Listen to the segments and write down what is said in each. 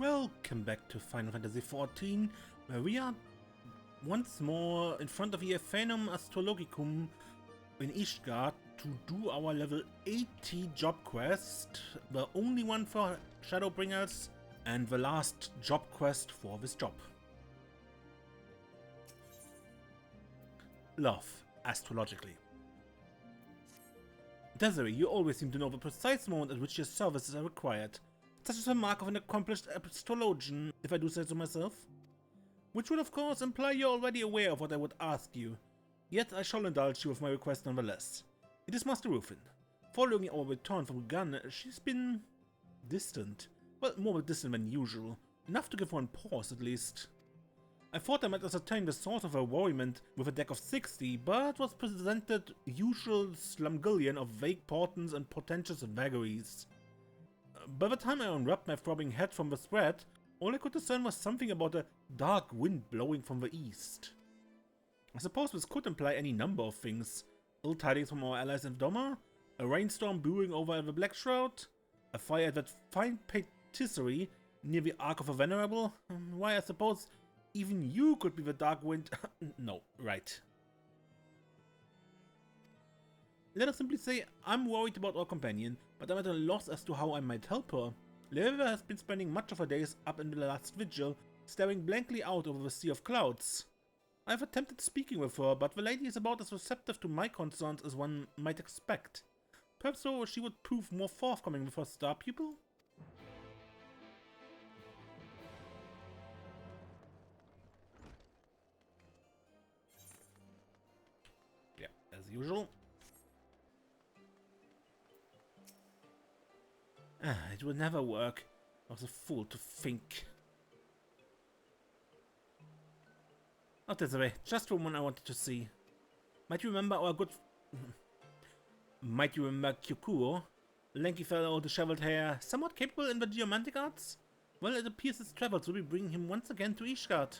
Welcome back to Final Fantasy XIV, where we are once more in front of the Astrologicum in Ishgard to do our level 80 job quest, the only one for Shadowbringers, and the last job quest for this job. Love, astrologically. Desiree, you always seem to know the precise moment at which your services are required. Such as a mark of an accomplished astrologian, if I do say so myself. Which would of course imply you're already aware of what I would ask you. Yet I shall indulge you with my request nonetheless. It is Master Rufin. Following our return from Gun, she's been distant. Well, more distant than usual. Enough to give one pause at least. I thought I might ascertain the source of her worriment with a deck of 60, but was presented usual slumgullion of vague portents and portentous vagaries. By the time I unwrapped my throbbing head from the spread, all I could discern was something about a dark wind blowing from the east. I suppose this could imply any number of things. Ill tidings from our allies in Doma, a rainstorm brewing over the Black Shroud, a fire at that fine patisserie near the Ark of the Venerable. Why, I suppose even you could be the dark wind. No, right. Let us simply say I'm worried about our companion, but I'm at a loss as to how I might help her. Leveva has been spending much of her days up in the last vigil, staring blankly out over the sea of clouds. I have attempted speaking with her, but the lady is about as receptive to my concerns as one might expect. Perhaps so she would prove more forthcoming with her star pupil? Yeah, as usual. It would never work. I was a fool to think. Oh, Desiree, just the one I wanted to see. Might you remember our good... Might you remember Kyukuho? Lanky fellow, disheveled hair, somewhat capable in the geomantic arts? Well, it appears his travels will be bringing him once again to Ishgard.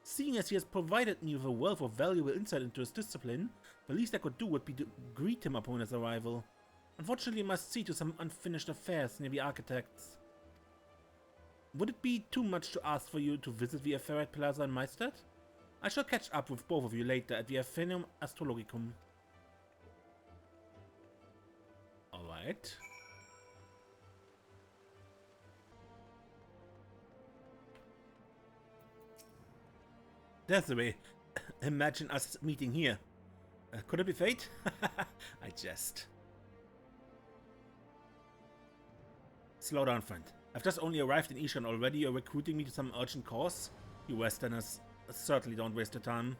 Seeing as he has provided me with a wealth of valuable insight into his discipline, the least I could do would be to greet him upon his arrival. Unfortunately, I must see to some unfinished affairs near the architects. Would it be too much to ask for you to visit the Ferret Plaza in Maestad? I shall catch up with both of you later at the Astrologicum. Alright. Desiree, imagine us meeting here. Could it be fate? I jest. Slow down, friend. I've just only arrived in Ishan already. You're recruiting me to some urgent cause? You Westerners certainly don't waste your time.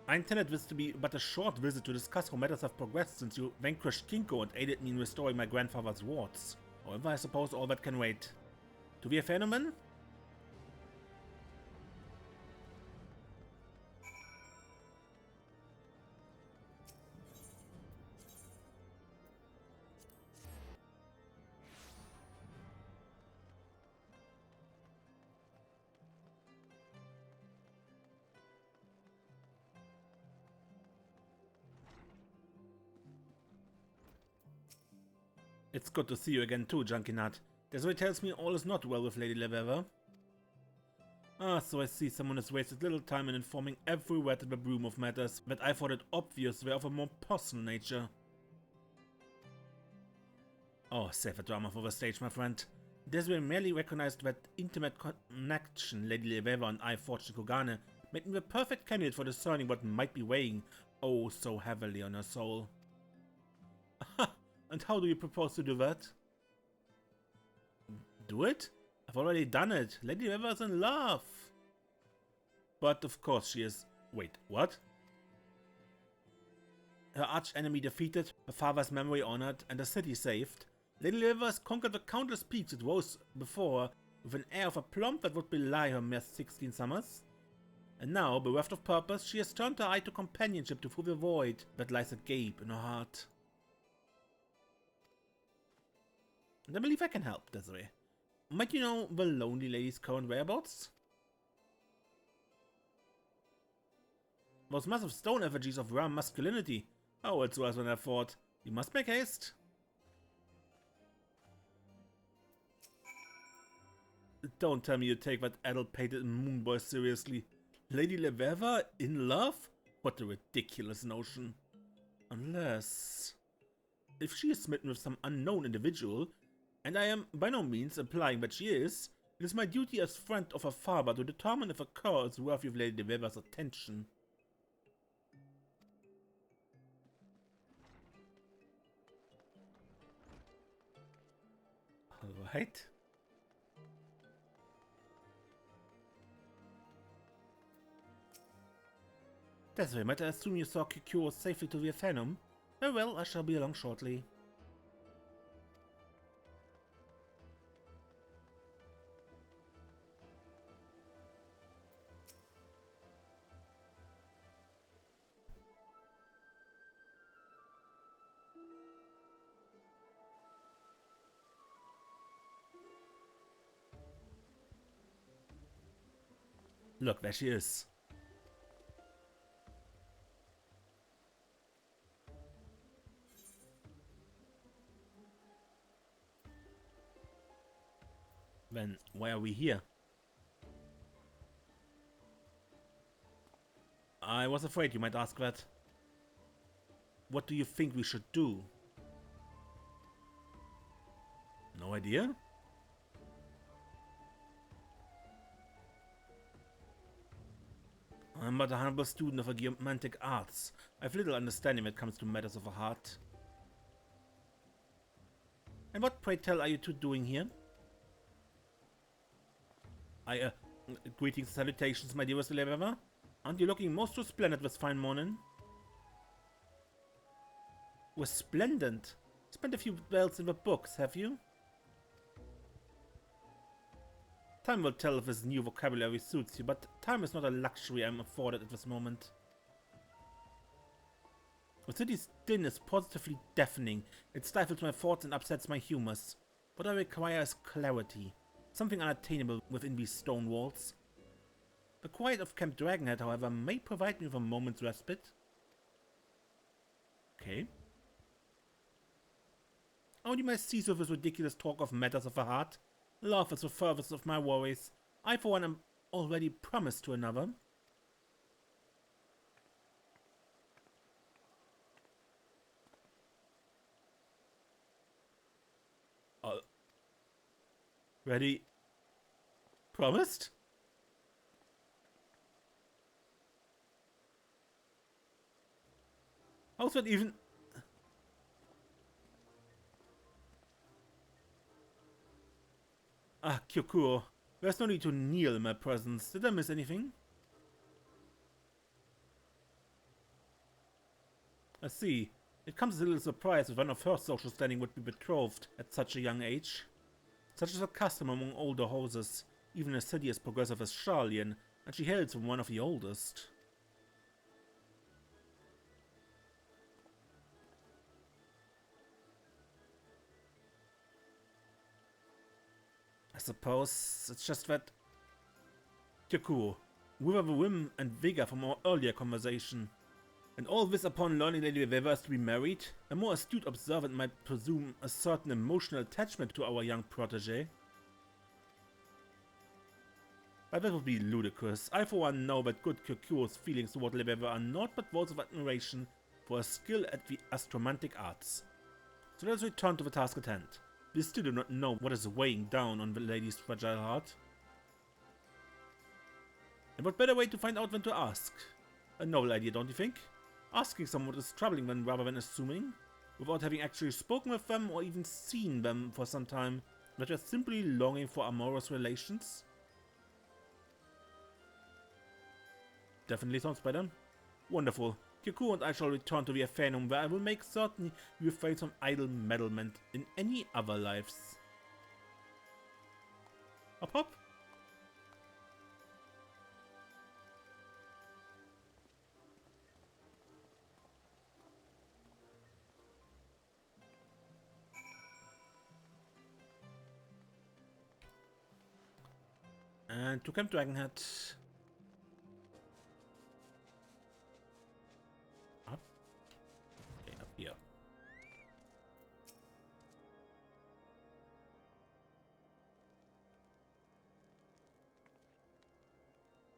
I intended this to be but a short visit to discuss how matters have progressed since you vanquished Kyukuho and aided me in restoring my grandfather's wards. However, I suppose all that can wait. To be a phenomenon? It's good to see you again too, Junkie Nut. Desiree tells me all is not well with Lady Leveva. Ah, so I see someone has wasted little time in informing every word in the broom of matters that I thought it obvious were of a more personal nature. Oh, save the drama for the stage, my friend. Desiree merely recognized that intimate connection Lady Leveva and I forged in Kogane made me the perfect candidate for discerning what might be weighing oh so heavily on her soul. And how do you propose to do that? Do it? I've already done it. Lady Leveva's in love. But of course she is. Wait, what? Her arch-enemy defeated, her father's memory honored, and the city saved. Lady Leveva has conquered the countless peaks it rose before her with an air of aplomb that would belie her mere 16 summers. And now, bereft of purpose, she has turned her eye to companionship to fill the void that lies agape in her heart. And I believe I can help, Desiree. Might you know the lonely lady's current whereabouts? Those massive stone effigies of ram masculinity. Oh, it's worse than I thought. You must make haste. Don't tell me you take that addle-pated moon boy seriously. Lady Leveva in love? What a ridiculous notion. Unless... if she is smitten with some unknown individual, and I am by no means implying that she is, it is my duty as friend of her father to determine if a girl is worthy of Lady Leveva's attention. Alright. That's very much. I assume you saw Kyukuho safely to the Phantom. Very well, I shall be along shortly. Look, there she is. Then, why are we here? I was afraid you might ask that. What do you think we should do? No idea? I'm but a humble student of the geomantic arts. I have little understanding when it comes to matters of the heart. And what, pray tell, are you two doing here? Greetings and salutations, my dearest Leveva. Aren't you looking most resplendent this fine morning? Resplendent? Spent a few bells in the books, have you? Time will tell if this new vocabulary suits you, but time is not a luxury I'm afforded at this moment. The city's din is positively deafening. It stifles my thoughts and upsets my humors. What I require is clarity. Something unattainable within these stone walls. The quiet of Camp Dragonhead, however, may provide me with a moment's respite. Okay. Only my cease with this ridiculous talk of matters of the heart. Love is the furthest of my worries. I, for one, am already promised to another. Ready? Promised? How's that even... Ah, Kyukuho. There's no need to kneel in my presence. Did I miss anything? I see. It comes as a little surprise if one of her social standing would be betrothed at such a young age. Such is a custom among older houses, even a city as progressive as Charlian, and she hails from one of the oldest. I suppose it's just that... Kyukuho, with the whim and vigor from our earlier conversation. And all this upon learning Lady Leveva is to be married? A more astute observant might presume a certain emotional attachment to our young protege. But that would be ludicrous. I for one know that good Kyukuho's feelings toward Leveva are naught but words of admiration for her skill at the astromantic arts. So let us return to the task at hand. We still do not know what is weighing down on the lady's fragile heart. And what better way to find out than to ask? A novel idea, don't you think? Asking someone is troubling them rather than assuming, without having actually spoken with them or even seen them for some time, that you're simply longing for amorous relations? Definitely sounds better. Wonderful. Kyukuho and I shall return to the Phantom, where I will make certain you refrain from idle meddlement in any other lives. Hop hop. And to Camp Dragonhead. Up. Okay, up here.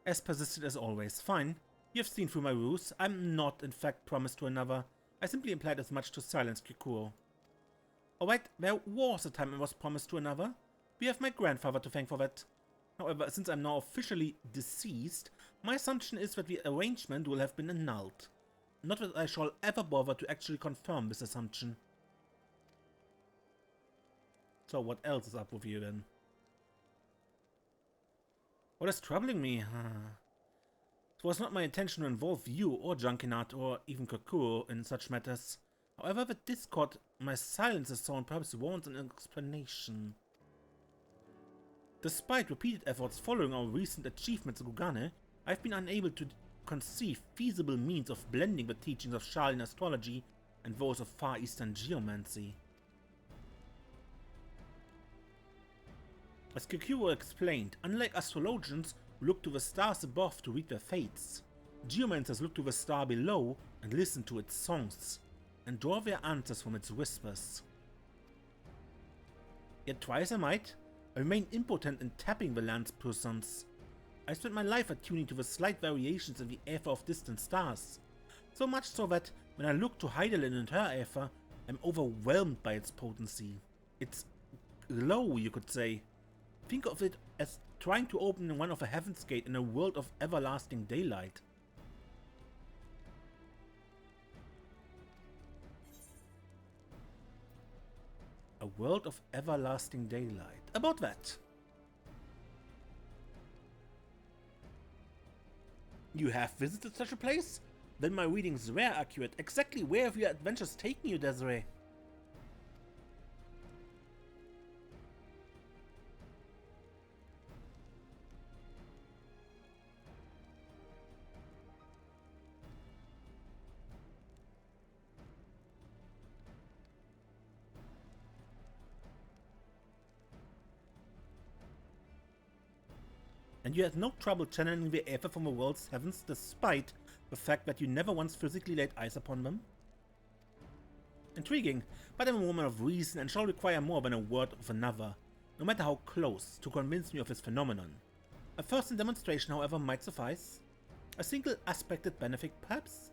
As persistent as always. Fine. You've seen through my ruse. I'm not, in fact, promised to another. I simply implied as much to silence Kyukuho. Alright, there was a time I was promised to another. We have my grandfather to thank for that. However, since I'm now officially deceased, my assumption is that the arrangement will have been annulled. Not that I shall ever bother to actually confirm this assumption. So what else is up with you then? What is troubling me? It was not my intention to involve you or Junkinat or even Kyukuho in such matters. However, the discord my silence has sown perhaps warrants an explanation. Despite repeated efforts following our recent achievements in Kugane, I've been unable to conceive feasible means of blending the teachings of Shaolin astrology and those of Far Eastern geomancy. As Kyukuho explained, unlike astrologians who look to the stars above to read their fates, geomancers look to the star below and listen to its songs, and draw their answers from its whispers. Yet try as I might, I remain impotent in tapping the land's persons. I spent my life attuning to the slight variations in the aether of distant stars, so much so that when I look to Heidelin and her aether, I'm overwhelmed by its potency. Its glow, you could say. Think of it as trying to open one of a heaven's gate in a world of everlasting daylight. A world of everlasting daylight. About that. You have visited such a place? Then my readings were accurate. Exactly where have your adventures taken you, Desiree? And you had no trouble channeling the aether from the world's heavens despite the fact that you never once physically laid eyes upon them? Intriguing, but I'm a woman of reason and shall require more than a word of another, no matter how close, to convince me of this phenomenon. A first demonstration, however, might suffice. A single aspected benefit, perhaps?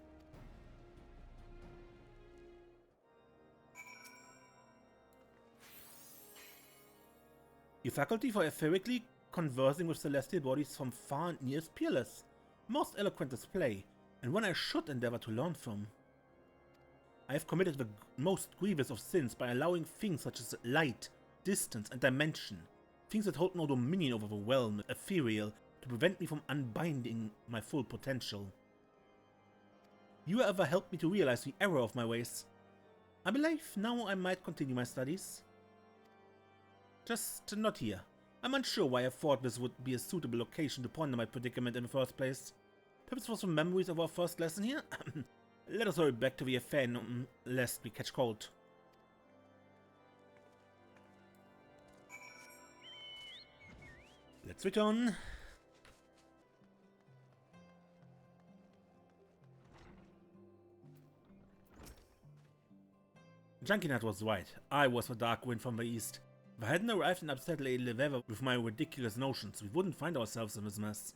Your faculty for etherically conversing with celestial bodies from far and near is peerless, most eloquent display, and one I should endeavor to learn from. I have committed the most grievous of sins by allowing things such as light, distance, and dimension, things that hold no dominion over the realm ethereal, to prevent me from unbinding my full potential. You ever helped me to realize the error of my ways. I believe now I might continue my studies. Just not here. I'm unsure why I thought this would be a suitable location to ponder my predicament in the first place. Perhaps it was from memories of our first lesson here? Let us hurry back to the affair, lest we catch cold. Let's return. Junkinat was right. I was the dark wind from the east. If I hadn't arrived and upset Lady Leveva with my ridiculous notions, we wouldn't find ourselves in this mess.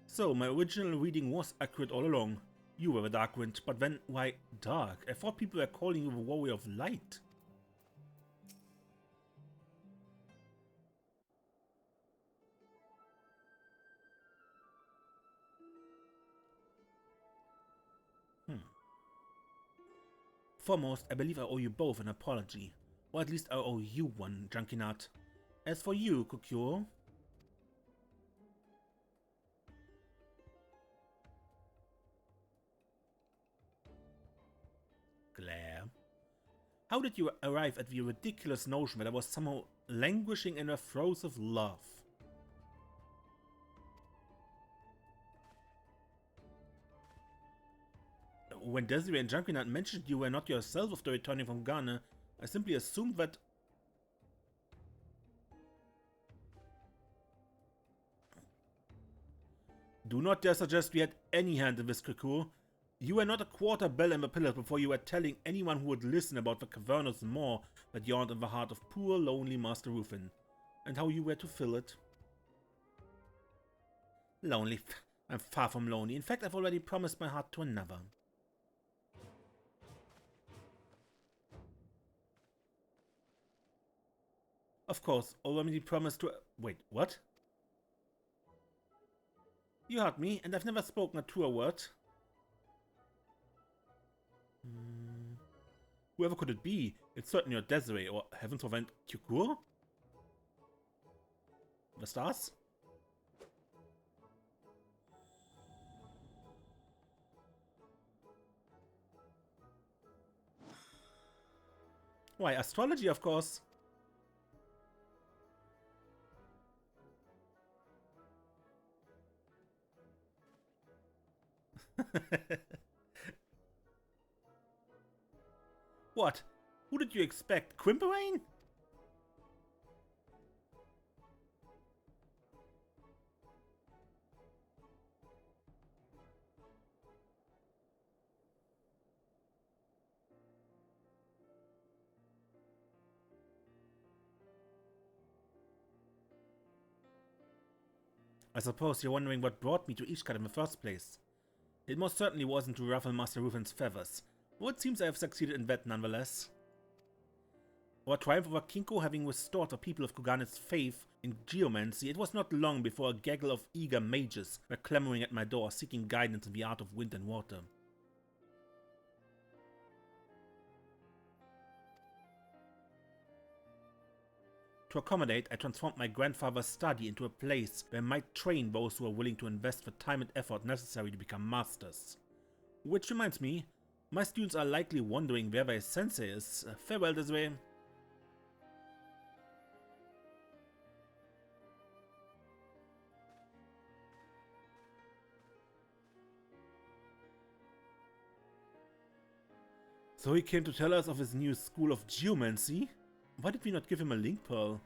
So, my original reading was accurate all along. You were the Dark Wind, but then, why dark? I thought people were calling you the Warrior of Light. Foremost, I believe I owe you both an apology. Or at least I owe you one, Junkinat. As for you, Kyukuho... Glare. How did you arrive at the ridiculous notion that I was somehow languishing in the throes of love? When Desiree and Junkinat mentioned you were not yourself after returning from Ghana, I simply assumed that... Do not dare suggest we had any hand in this, Kyukuho. You were not a quarter bell in the pillar before you were telling anyone who would listen about the cavernous maw that yawned in the heart of poor, lonely Master Rufin. and how you were to fill it. Lonely. I'm far from lonely. In fact, I've already promised my heart to another. Of course, already promised to... Wait, what? You heard me, and I've never spoken a truer word. Whoever could it be? It's certainly not Desiree, or heavens forbid, Kyukuho? The stars? Why, astrology, of course. What? Who did you expect? Quimperain? I suppose you're wondering what brought me to Ishkat in the first place. It most certainly wasn't to ruffle Master Rufin's feathers, though it seems I have succeeded in that nonetheless. Our triumph over Kyukuho having restored the people of Kogane's faith in geomancy, it was not long before a gaggle of eager mages were clamoring at my door, seeking guidance in the art of wind and water. To accommodate, I transformed my grandfather's study into a place where I might train those who are willing to invest the time and effort necessary to become masters. Which reminds me, my students are likely wondering where their sensei is. Farewell this way. So he came to tell us of his new school of geomancy? Why did we not give him a link pearl?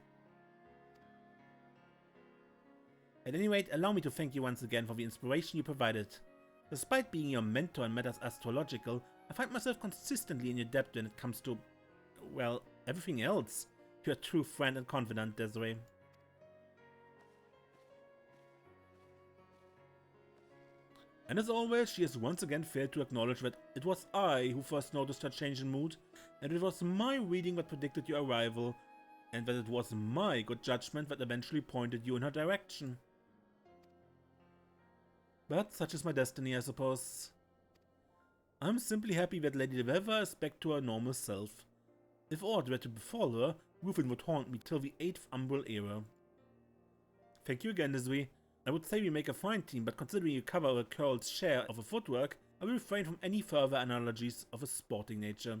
At any rate, allow me to thank you once again for the inspiration you provided. Despite being your mentor in matters astrological, I find myself consistently in your debt when it comes to, well, everything else. You're a true friend and confidant, Desiree. And as always, she has once again failed to acknowledge that it was I who first noticed her change in mood, and it was my reading that predicted your arrival, and that it was my good judgment that eventually pointed you in her direction. But such is my destiny, I suppose. I'm simply happy that Lady Leveva is back to her normal self. If aught were to befall her, Rufin would haunt me till the 8th Umbral era. Thank you again, Desiree. I would say we make a fine team, but considering you cover a curl's share of the footwork, I will refrain from any further analogies of a sporting nature.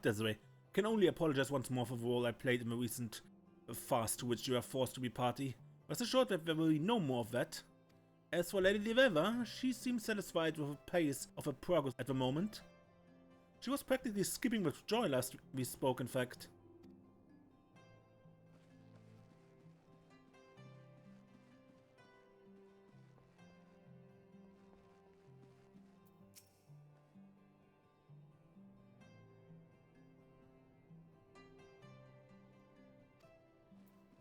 Desiree, can only apologize once more for the role I played in the recent fast to which you are forced to be party. Rest assured that there will be no more of that. As for Lady Leveva, she seems satisfied with the pace of her progress at the moment. She was practically skipping with joy last we spoke, in fact.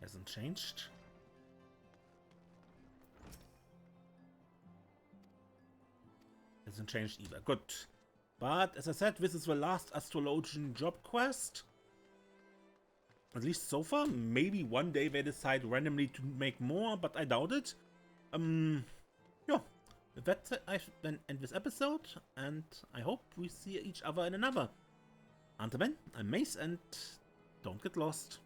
Hasn't changed. Hasn't changed either. Good. But as I said, this is the last Astrologian job quest. At least so far. Maybe one day they decide randomly to make more, but I doubt it. Yeah. With that said, I should then end this episode, and I hope we see each other in another. Until then, I'm Mace, and don't get lost.